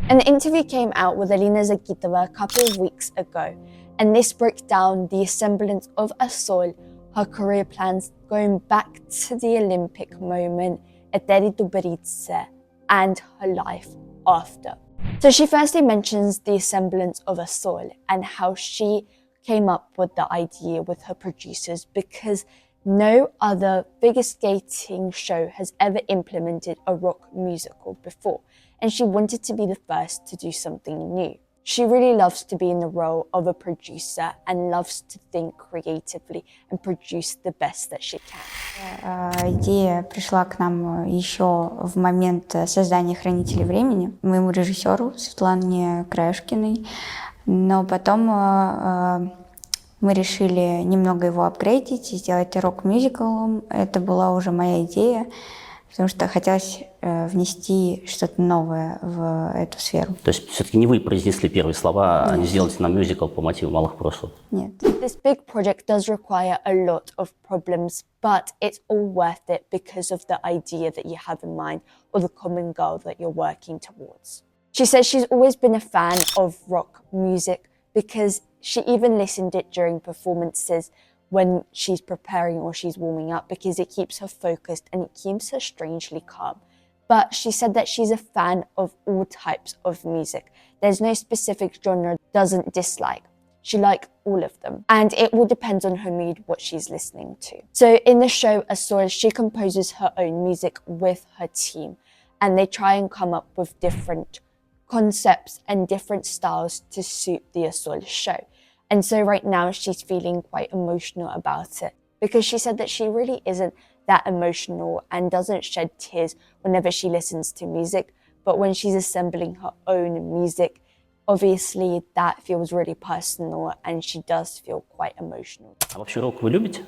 An interview came out with Alina Zagitova a couple of weeks ago, and this broke down the semblance of Assol, her career plans going back to the Olympic moment at Team Tutberidze, and her life after. So she firstly mentions the semblance of Assol and how she came up with the idea with her producers because no other figure skating show has ever implemented a rock musical before, and she wanted to be the first to do something new. She really loves to be in the role of a producer and loves to think creatively and produce the best that she can. Идея пришла к нам еще в момент создания «Хранителей времени», моему режиссеру Светлане Краюшкиной, но потом мы решили немного его апгрейдить и сделать рок-мюзиклом. Это была уже моя идея, потому что хотелось внести что-то новое в эту сферу. То есть все-таки не вы произнесли первые слова, а не сделайте нам мюзикл по мотиву «Малых прошлых». Нет. This big project does require a lot of problems, but it's all worth it because of the idea that you have in mind or the common goal that you're working towards. She says she's always been a fan of rock music because she even listened it during performances when she's preparing or she's warming up because it keeps her focused and it keeps her strangely calm. But she said that she's a fan of all types of music. There's no specific genre doesn't dislike. She likes all of them. And it all depends on her mood, what she's listening to. So in the show, Assol, she composes her own music with her team. And they try and come up with different concepts and different styles to suit the Assol show. And so right now she's feeling quite emotional about it because she said that she really isn't that emotional and doesn't shed tears whenever she listens to music. But when she's assembling her own music, obviously that feels really personal and she does feel quite emotional. А вообще рок вы любите?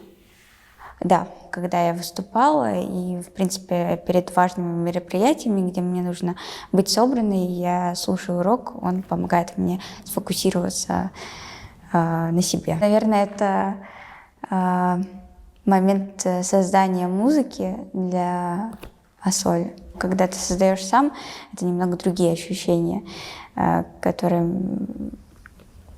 Да, когда я выступала и, в принципе, перед важными мероприятиями, где мне нужно быть собранной, я слушаю рок, он помогает мне сфокусироваться на себе. Наверное, это момент создания музыки для Assol. Когда ты создаешь сам, это немного другие ощущения, которые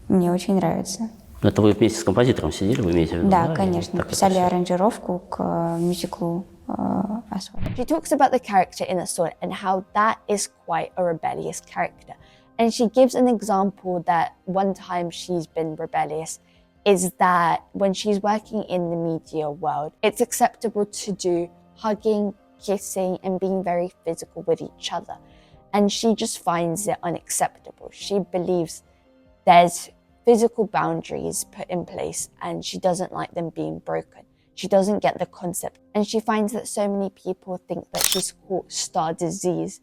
мне очень нравятся. Это вы вместе с композитором сидели, вы имеете в виду? Да, конечно. Писали аранжировку к мюзиклу Assol. She talks about the character in Assol and how that is quite a rebellious character. And she gives an example that one time she's been rebellious is that when she's working in the media world, it's acceptable to do hugging, kissing, and being very physical with each other. And she just finds it unacceptable. She believes there's physical boundaries put in place and she doesn't like them being broken. She doesn't get the concept. And she finds that so many people think that she's caught star disease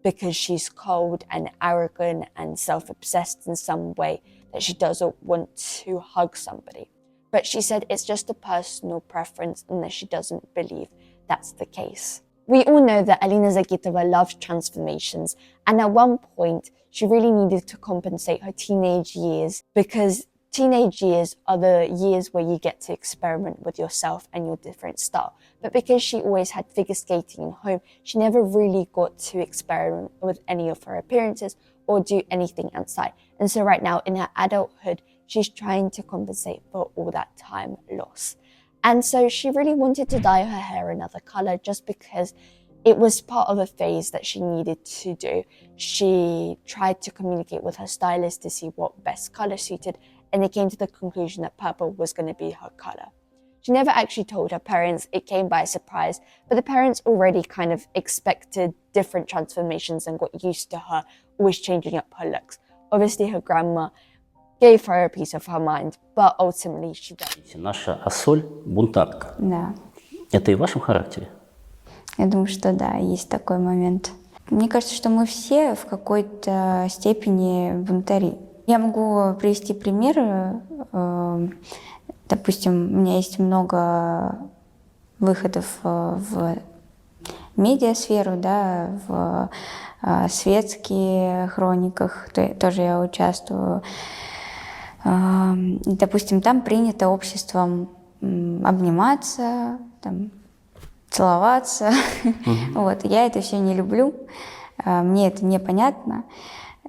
because she's cold and arrogant and self-obsessed in some way that she doesn't want to hug somebody. But she said it's just a personal preference and that she doesn't believe that's the case. We all know that Alina Zagitova loves transformations, and at one point she really needed to compensate her teenage years because teenage years are the years where you get to experiment with yourself and your different style. But because she always had figure skating in home, she never really got to experiment with any of her appearances or do anything outside. And so right now in her adulthood, she's trying to compensate for all that time lost. And so she really wanted to dye her hair another color just because it was part of a phase that she needed to do. She tried to communicate with her stylist to see what best color suited, and they came to the conclusion that purple was going to be her color. She never actually told her parents, it came by surprise, but the parents already kind of expected different transformations and got used to her always changing up her looks. Obviously her grandma gave her a piece of her mind, but ultimately she died. Наша Assol бунтарка. Да. Это и в вашем характере? Я думаю, что да, есть такой момент. Мне кажется, что мы все в какой-то степени бунтари. Я могу привести примеры. Допустим, у меня есть много выходов в медиасферу, да, в светских хрониках тоже я участвую. Допустим, там принято обществом обниматься, там, целоваться. Вот. Я это все не люблю, мне это непонятно.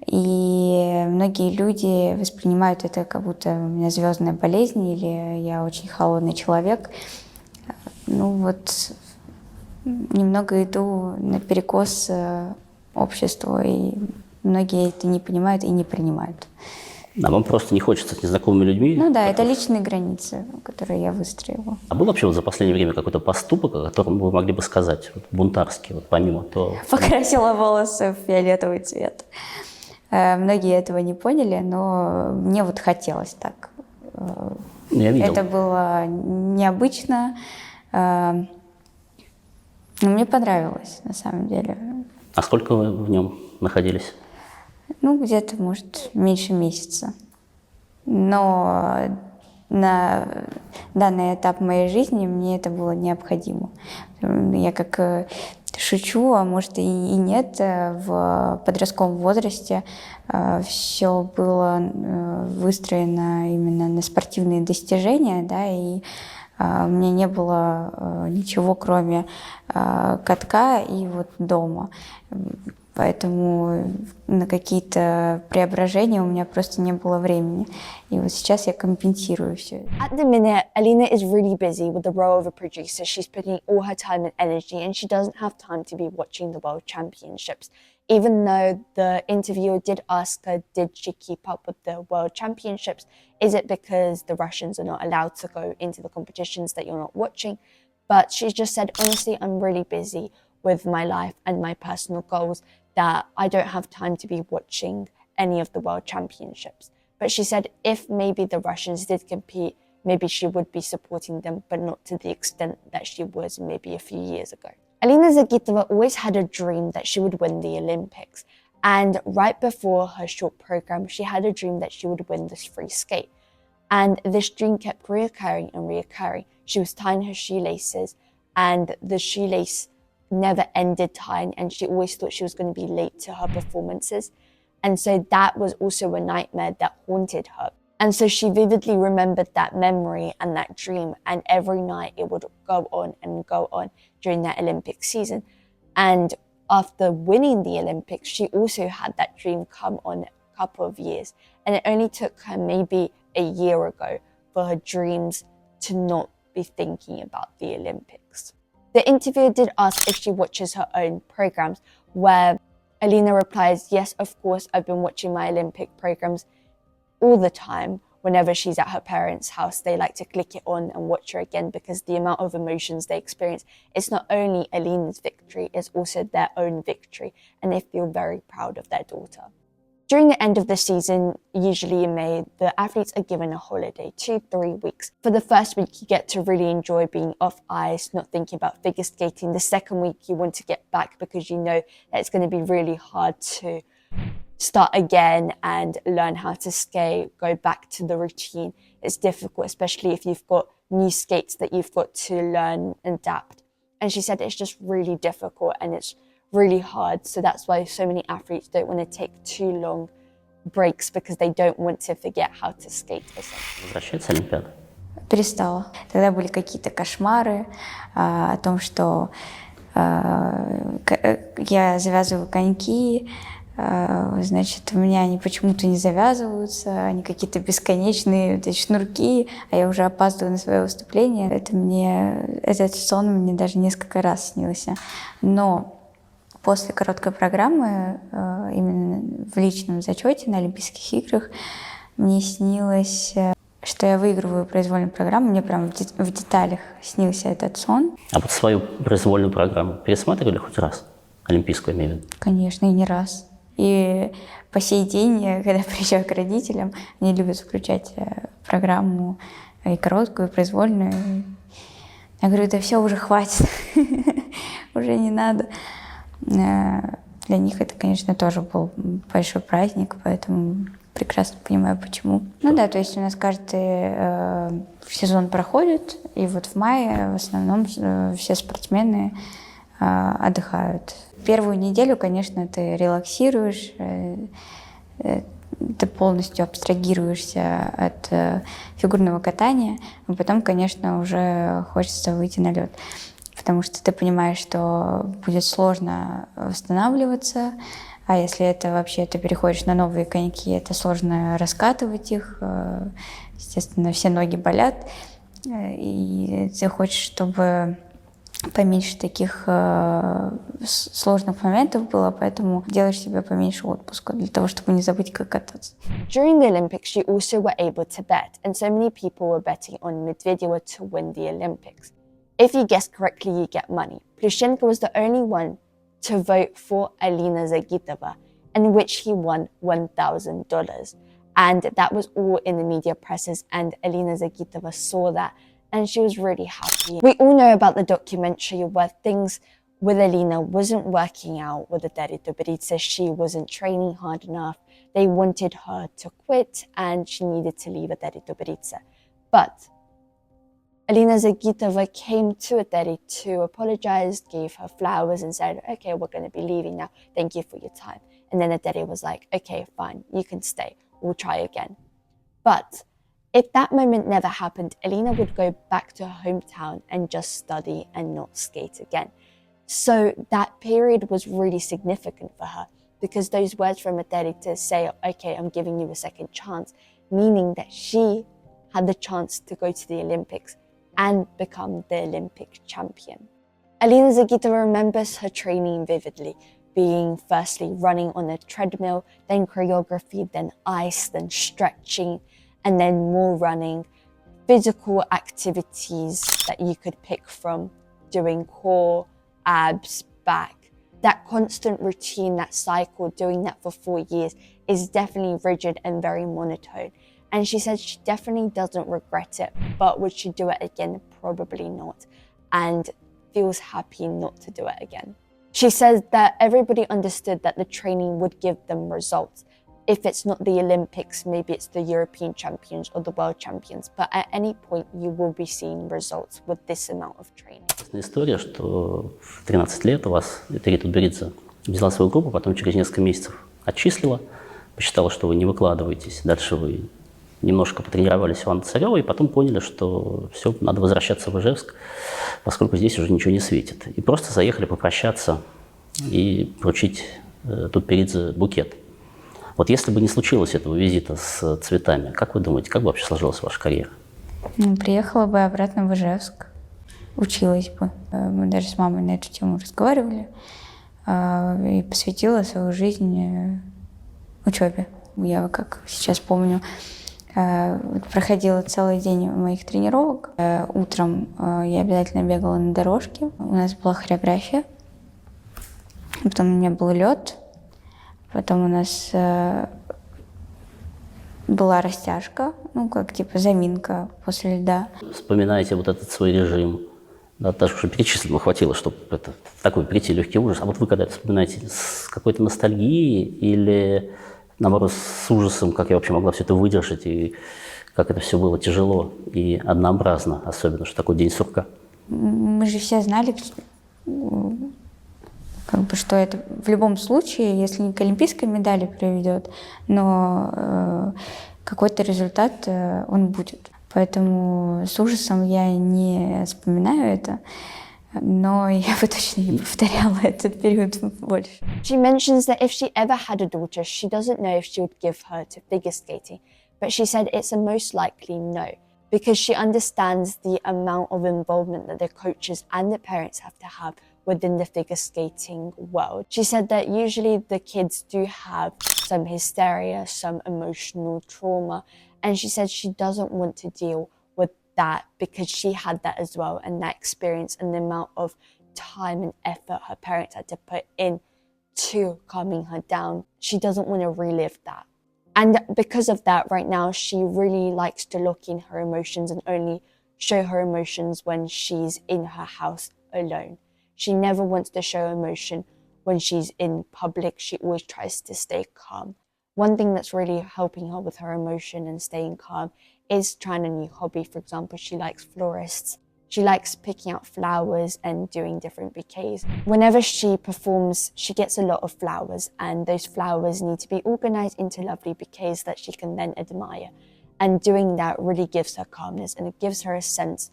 И многие люди воспринимают это, как будто у меня звездная болезнь или я очень холодный человек. Ну вот немного иду наперекос обществу, и многие это не понимают и не принимают. А вам просто не хочется с незнакомыми людьми? Ну да, это личные границы, которые я выстроила. А был вообще вот за последнее время какой-то поступок, о котором вы могли бы сказать, вот, бунтарский, вот, помимо того? Покрасила волосы в фиолетовый цвет. Многие этого не поняли, но мне вот хотелось так. Я видел. Это было необычно, но мне понравилось на самом деле. А сколько вы в нем находились? Ну, где-то, может, меньше месяца. Но на данный этап моей жизни мне это было необходимо. Я как шучу, а может и нет, в подростковом возрасте все было выстроено именно на спортивные достижения, да, и у меня не было ничего, кроме катка и вот дома. Поэтому на какие-то преображения у меня просто не было времени. И вот сейчас я компенсирую все это. At the minute, Alina is really busy with the role of a producer. She's putting all her time and energy, and she doesn't have time to be watching the World Championships. Even though the interviewer did ask her, did she keep up with the World Championships? Is it because the Russians are not allowed to go into the competitions that you're not watching? But she just said, honestly, I'm really busy with my life and my personal goals that I don't have time to be watching any of the World Championships. But she said if maybe the Russians did compete, maybe she would be supporting them, but not to the extent that she was maybe a few years ago. Alina Zagitova always had a dream that she would win the Olympics. And right before her short program, she had a dream that she would win this free skate. And this dream kept reoccurring and reoccurring. She was tying her shoelaces, and the shoelace never ended tying, and she always thought she was going to be late to her performances. And so that was also a nightmare that haunted her. And so she vividly remembered that memory and that dream, and every night it would go on and go on during that Olympic season. And after winning the Olympics, she also had that dream come on a couple of years. And it only took her maybe a year ago for her dreams to not be thinking about the Olympics. The interviewer did ask if she watches her own programs, where Alina replies, yes, of course, I've been watching my Olympic programs all the time. Whenever she's at her parents' house, they like to click it on and watch her again because the amount of emotions they experience, it's not only Alina's victory, it's also their own victory, and they feel very proud of their daughter. During the end of the season, usually in May, the athletes are given a holiday, 2-3 weeks. For the first week, you get to really enjoy being off ice, not thinking about figure skating. The second week, you want to get back because you know that it's going to be really hard to start again and learn how to skate, go back to the routine. It's difficult, especially if you've got new skates that you've got to learn and adapt. And she said it's just really difficult and it's really hard. So that's why so many athletes don't want to take too long breaks because they don't want to forget how to skate. Возвращается Олимпиада? Перестала. Тогда были какие-то кошмары о том, что я завязываю коньки, значит, у меня они почему-то не завязываются, они какие-то бесконечные вот эти шнурки, а я уже опаздываю на свое выступление. Этот сон мне даже несколько раз снился. Но после короткой программы, именно в личном зачете на Олимпийских играх, мне снилось, что я выигрываю произвольную программу. Мне прям в деталях снился этот сон. А вот свою произвольную программу пересматривали хоть раз? Олимпийскую, имею в виду? Конечно, и не раз. И по сей день, когда приезжаю к родителям, они любят включать программу и короткую, и произвольную. Я говорю, да все, уже хватит, уже не надо. Для них это, конечно, тоже был большой праздник, поэтому прекрасно понимаю, почему. Ну да, то есть у нас каждый сезон проходит, и вот в мае в основном все спортсмены отдыхают. Первую неделю, конечно, ты релаксируешь, ты полностью абстрагируешься от фигурного катания, а потом, конечно, уже хочется выйти на лед, потому что ты понимаешь, что будет сложно восстанавливаться, А если это вообще ты переходишь на новые коньки, это сложно раскатывать их, естественно, все ноги болят, и ты хочешь, чтобы поменьше таких сложных моментов было, поэтому делаешь себе поменьше отпуска для того, чтобы не забыть, как кататься. During the Olympics, she also were able to bet, and so many people were betting on Medvedeva to win the Olympics. If you guess correctly, you get money. Plushenko was the only one to vote for Alina Zagitova, in which he won $1,000. And that was all in the media presses, and Alina Zagitova saw that, and she was really happy. We all know about the documentary where things with Alina wasn't working out with the Team Tutberidze. She wasn't training hard enough. They wanted her to quit, and she needed to leave Team Tutberidze. But Alina Zagitova came to Ateri to apologize, gave her flowers and said, okay, we're going to be leaving now. Thank you for your time. And then Ateri was like, okay, fine, you can stay. We'll try again. But if that moment never happened, Alina would go back to her hometown and just study and not skate again. So that period was really significant for her because those words from Ateri to say, okay, I'm giving you a second chance, meaning that she had the chance to go to the Olympics and become the Olympic champion. Alina Zagitova remembers her training vividly, being firstly running on a treadmill, then choreography, then ice, then stretching, and then more running, physical activities that you could pick from, doing core, abs, back. That constant routine, that cycle, doing that for 4 years is definitely rigid and very monotone. And she said she definitely doesn't regret it, but would she do it again? Probably not. And feels happy not to do it again. She says that everybody understood that the training would give them results. If it's not the Olympics, maybe it's the European champions or the world champions. But at any point, you will be seeing results with this amount of training. История, что в 13 лет у вас Team Tutberidze взяла свою группу, потом через несколько месяцев отчислила, посчитала, что вы не выкладываетесь, дальше вы немножко потренировались у Анны Царевой, и потом поняли, что все, надо возвращаться в Ижевск, поскольку здесь уже ничего не светит. И просто заехали попрощаться и вручить Tutberidze букет. Вот если бы не случилось этого визита с цветами, как вы думаете, как бы вообще сложилась ваша карьера? Приехала бы обратно в Ижевск, училась бы. Мы даже с мамой на эту тему разговаривали и посвятила свою жизнь учебе. Я, как сейчас помню, проходила целый день моих тренировок. Утром я обязательно бегала на дорожке. У нас была хореография. Потом у меня был лед. Потом у нас была растяжка, ну, как типа заминка после льда. Вспоминаете вот этот свой режим? Да, даже уже перечисленно хватило, чтобы это, такой прийти легкий ужас. А вот вы когда это вспоминаете, с какой-то ностальгией или, наоборот, с ужасом, как я вообще могла все это выдержать, и как это все было тяжело и однообразно, особенно, что такой день сурка? Мы же все знали, как бы, что это в любом случае, если не к олимпийской медали приведет, но какой-то результат он будет. Поэтому с ужасом я не вспоминаю это, но я бы точно не повторяла этот период больше. She mentions that if she ever had a daughter, she doesn't know if she would give her to figure skating, but she said it's a most likely no, because she understands the amount of involvement that the coaches and the parents have to have within the figure skating world. She said that usually the kids do have some hysteria, some emotional trauma, and she said she doesn't want to deal with that because she had that as well, and that experience and the amount of time and effort her parents had to put in to calming her down. She doesn't want to relive that. And because of that, right now, she really likes to lock in her emotions and only show her emotions when she's in her house alone. She never wants to show emotion when she's in public. She always tries to stay calm. One thing that's really helping her with her emotion and staying calm is trying a new hobby. For example, she likes florists. She likes picking out flowers and doing different bouquets. Whenever she performs, she gets a lot of flowers, and those flowers need to be organized into lovely bouquets that she can then admire. And doing that really gives her calmness, and it gives her a sense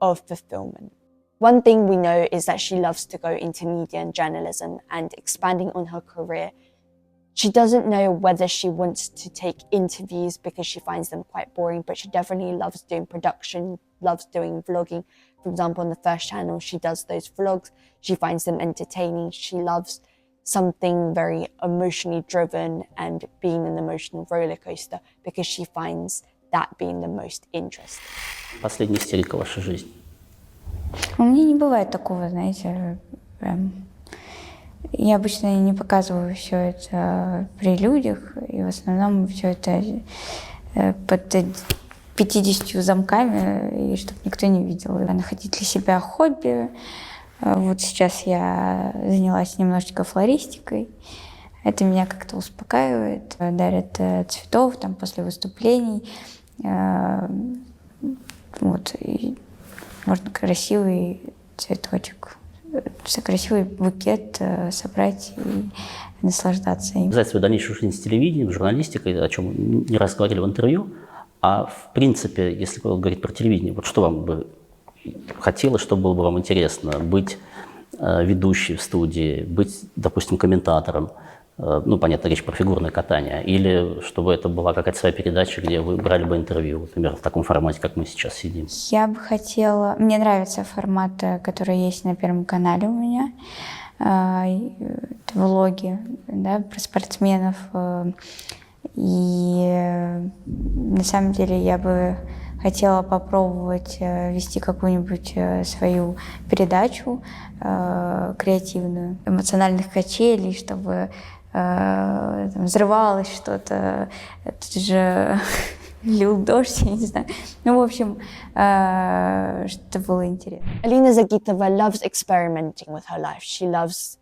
of fulfillment. One thing we know is that she loves to go into media and journalism, and expanding on her career She doesn't know whether she wants to take interviews because she finds them quite boring, but she definitely loves doing production, loves doing vlogging. For example, on the first channel, she does those vlogs. She finds them entertaining. She loves something very emotionally driven and being an emotional roller coaster because she finds that being the most interesting. Последняя истерика в вашей жизни. У меня не бывает такого, знаете, прям... Я обычно не показываю все это при людях, и в основном все это под 50 замками, и чтобы никто не видел. Находить для себя хобби. Вот сейчас я занялась немножечко флористикой. Это меня как-то успокаивает. Дарят цветов там после выступлений. Вот, и можно красивый цветочек, красивый букет собрать и наслаждаться им. Связать свою дальнейшую жизнь с телевидением, журналистикой, о чем не раз говорили в интервью. А в принципе, если говорить про телевидение, вот что вам бы хотелось, что было бы вам интересно? Быть ведущей в студии, быть, допустим, комментатором, ну, понятно, речь про фигурное катание, или чтобы это была какая-то своя передача, где вы брали бы интервью, например, в таком формате, как мы сейчас сидим? Я бы хотела... Мне нравится формат, который есть на Первом канале у меня. Это влоги, да, про спортсменов. И на самом деле я бы хотела попробовать вести какую-нибудь свою передачу креативную, эмоциональных качелей, чтобы там взрывалось что-то. Тут же лил дождь, я не знаю. Ну, в общем, что было интересно. Alina Zagitova loves experimenting with her life. She loves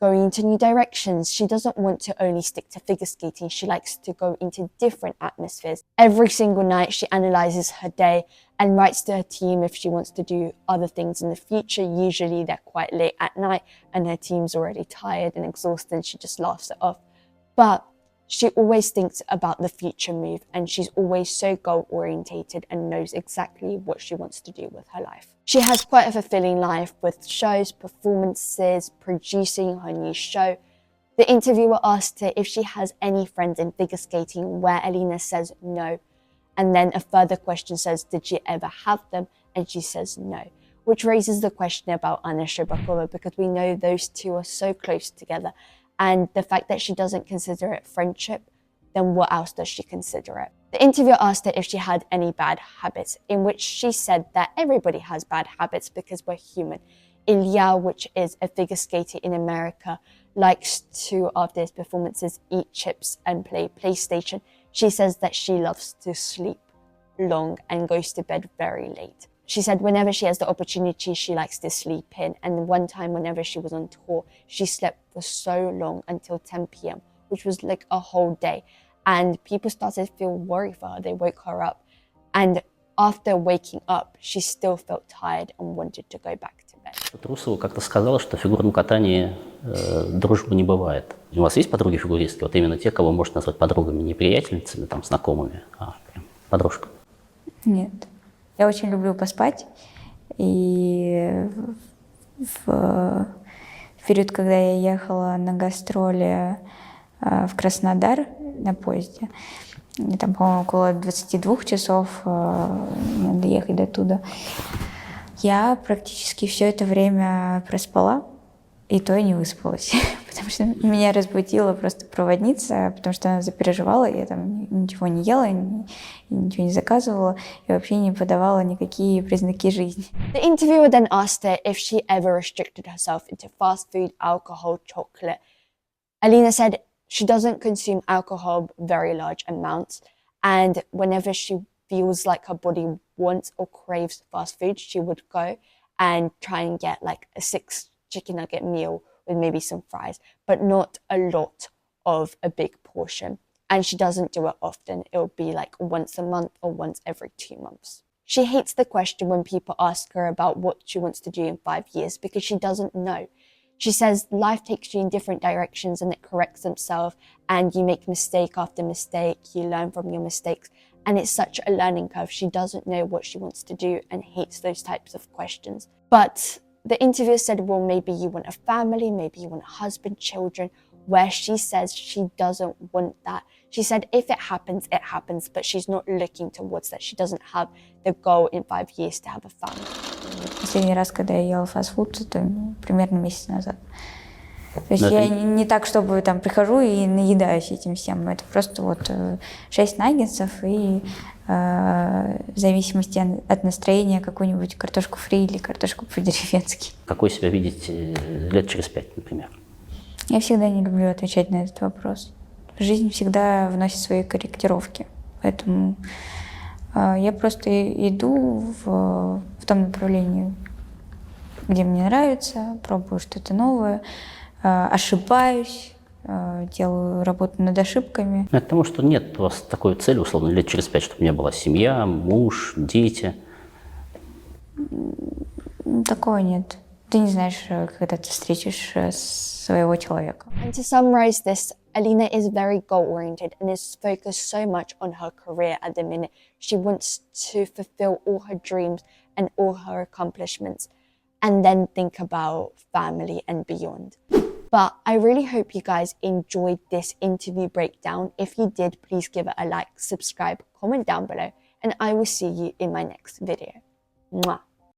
going into new directions. She doesn't want to only stick to figure skating. She likes to go into different atmospheres. Every single night she analyzes her day and writes to her team if she wants to do other things in the future. Usually they're quite late at night and her team's already tired and exhausted and she just laughs it off. But she always thinks about the future move and she's always so goal-orientated and knows exactly what she wants to do with her life. She has quite a fulfilling life with shows, performances, producing her new show. The interviewer asked her if she has any friends in figure skating, where Alina says no. And then a further question says, did she ever have them? And she says no, which raises the question about Anna Shcherbakova because we know those two are so close together. And the fact that she doesn't consider it friendship, then what else does she consider it? The interviewer asked her if she had any bad habits, in which she said that everybody has bad habits because we're human. Ilya, which is a figure skater in America, likes to, after his performances, eat chips and play PlayStation. She says that she loves to sleep long and goes to bed very late. She said whenever she has the opportunity, she likes to sleep in. And one time, whenever she was on tour, she slept for so long until 10 p.m., which was like a whole day. And people started to feel worried for her. They woke her up. And after waking up, she still felt tired and wanted to go back to bed. Трусова как-то сказала, что в фигурном катании дружбы не бывает. У вас есть подруги-фигуристки? Вот именно те, кого можно назвать подругами, не приятельницами, там, знакомыми, а прям подружками? Нет. Я очень люблю поспать, и в период, когда я ехала на гастроли в Краснодар на поезде, мне там, по-моему, около 22 часов надо ехать до туда, я практически все это время проспала, и то и не выспалась, потому что меня разбудила просто проводница, потому что она запереживала, я там ничего не ела, ничего не заказывала и вообще не подавала никакие признаки жизни. The interviewer then asked her if she ever restricted herself into fast food, alcohol, chocolate. Alina said she doesn't consume alcohol very large amounts, and whenever she feels like her body wants or craves fast food, she would go and try and get like a 6 chicken nugget meal with maybe some fries, but not a lot of a big portion. And she doesn't do it often. It'll be like once a month or once every 2 months. She hates the question when people ask her about what she wants to do in 5 years because she doesn't know. She says life takes you in different directions and it corrects itself and you make mistake after mistake, you learn from your mistakes. And it's such a learning curve. She doesn't know what she wants to do and hates those types of questions. But the interviewer said, well, maybe you want a family, maybe you want a husband, children. where she says she doesn't want that. She said if it happens, it happens, but she's not looking towards that. She doesn't have the goal in 5 years to have a family. Последний раз, когда я ела фастфуд, это примерно месяц назад. То есть я не так, чтобы там прихожу и наедаюсь этим всем. Это просто вот 6 наггетсов и в зависимости от настроения какую-нибудь картошку фри или картошку по-деревенски. Какой себя видите лет через 5, например? Я всегда не люблю отвечать на этот вопрос. Жизнь всегда вносит свои корректировки. Поэтому я просто иду в том направлении, где мне нравится, пробую что-то новое, ошибаюсь, делаю работу над ошибками. Я к тому, что нет у вас такой цели, условно, лет через 5, чтобы у меня была семья, муж, дети. Такого нет. Ты не знаешь, когда ты встретишь своего человека. And to summarize this, Alina is very goal-oriented and is focused so much on her career at the minute. She wants to fulfill all her dreams and all her accomplishments and then think about family and beyond. But I really hope you guys enjoyed this interview breakdown. If you did, please give it a like, subscribe, comment down below, and I will see you in my next video. Mwah.